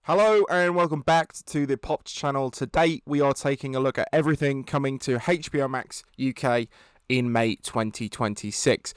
Hello and welcome back to the Popped channel. Today we are taking a look at everything coming to HBO Max UK in May 2026.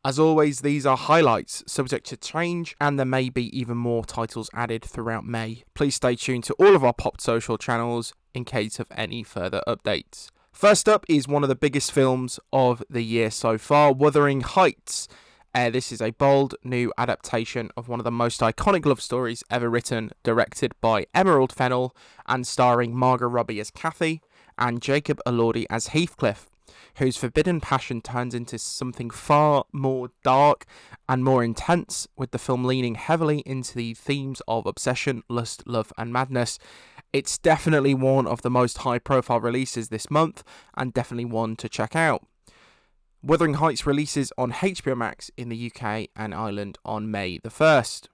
As always, these are highlights subject to change, and there may be even more titles added throughout May. Please stay tuned to all of our Popped social channels in case of any further updates. First up is one of the biggest films of the year so far, Wuthering Heights. This is a bold new adaptation of one of the most iconic love stories ever written, directed by Emerald Fennell and starring Margot Robbie as Kathy and Jacob Elordi as Heathcliff, whose forbidden passion turns into something far more dark and more intense, with the film leaning heavily into the themes of obsession, lust, love and madness. It's definitely one of the most high-profile releases this month and definitely one to check out. Wuthering Heights releases on HBO Max in the UK and Ireland on May the 1st.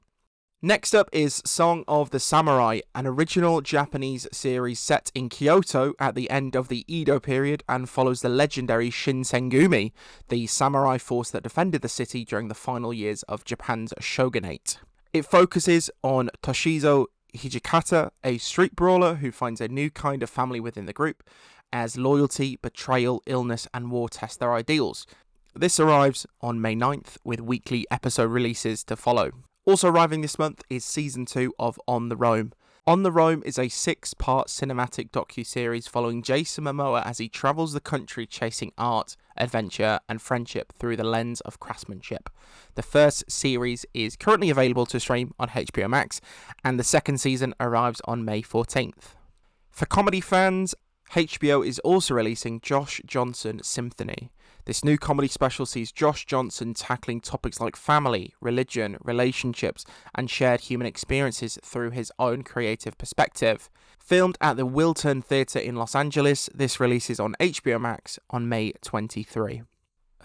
Next up is Song of the Samurai, an original Japanese series set in Kyoto at the end of the Edo period and follows the legendary Shinsengumi, the samurai force that defended the city during the final years of Japan's shogunate. It focuses on Toshizo Hijikata, a street brawler who finds a new kind of family within the group, as loyalty, betrayal, illness and war test their ideals. This arrives on May 9th with weekly episode releases to follow. Also arriving this month is Season 2 of On the Roam. On the Roam is a 6-part cinematic docu-series following Jason Momoa as he travels the country chasing art, adventure and friendship through the lens of craftsmanship. The first series is currently available to stream on HBO Max, and the second season arrives on May 14th. For comedy fans, HBO is also releasing Josh Johnson Symphony. This new comedy special sees Josh Johnson tackling topics like family, religion, relationships, and shared human experiences through his own creative perspective. Filmed at the Wiltern Theatre in Los Angeles, this releases on HBO Max on May 23.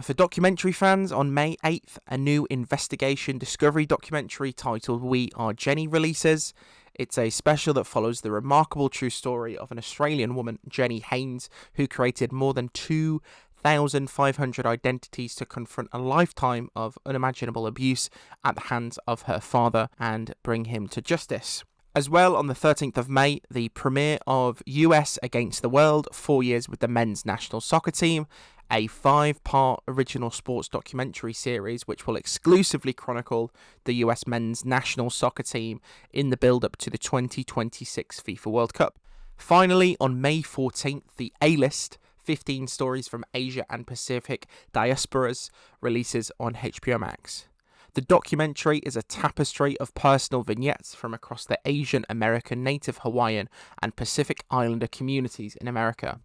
For documentary fans, on May 8th, a new investigation discovery documentary titled Are Jeni releases. It's a special that follows the remarkable true story of an Australian woman, Jeni Haynes, who created more than 2,500 identities to confront a lifetime of unimaginable abuse at the hands of her father and bring him to justice. As well, on the 13th of May, the premiere of US Against the World, 4 years with the men's national soccer team, a 5-part original sports documentary series which will exclusively chronicle the US men's national soccer team in the build-up to the 2026 FIFA World Cup. Finally, on May 14th, the A-List, 15 stories from Asia and Pacific Diasporas, releases on HBO Max. The documentary is a tapestry of personal vignettes from across the Asian American, Native Hawaiian and Pacific Islander communities in America.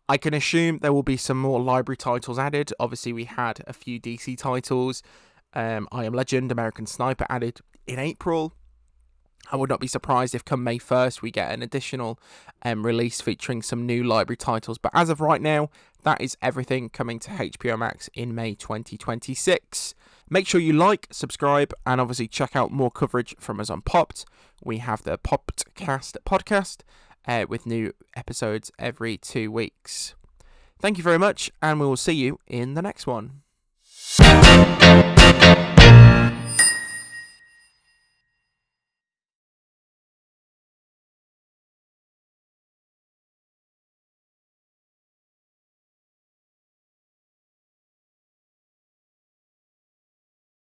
I can assume there will be some more library titles added. Obviously, we had a few DC titles. I Am Legend, American Sniper added in April. I would not be surprised if come May 1st we get an additional release featuring some new library titles. But as of right now, that is everything coming to HBO Max in May 2026. Make sure you like, subscribe, and obviously check out more coverage from us on Popped. We have the Poppedcast podcast with new episodes every 2 weeks. Thank you very much, and we will see you in the next one.